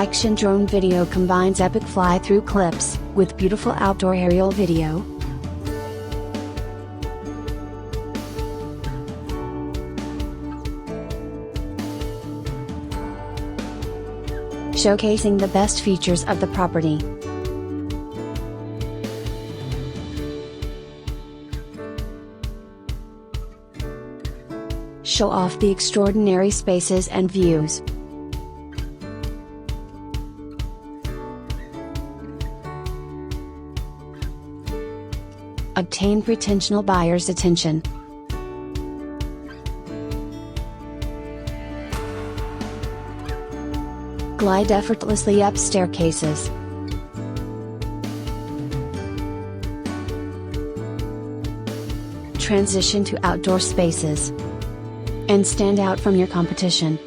action drone video combines epic fly-through clips with beautiful outdoor aerial video. Showcasing the best features of the property. Show off the extraordinary spaces and views. Obtain potential buyers' attention. Glide effortlessly up staircases. Transition to outdoor spaces. And stand out from your competition.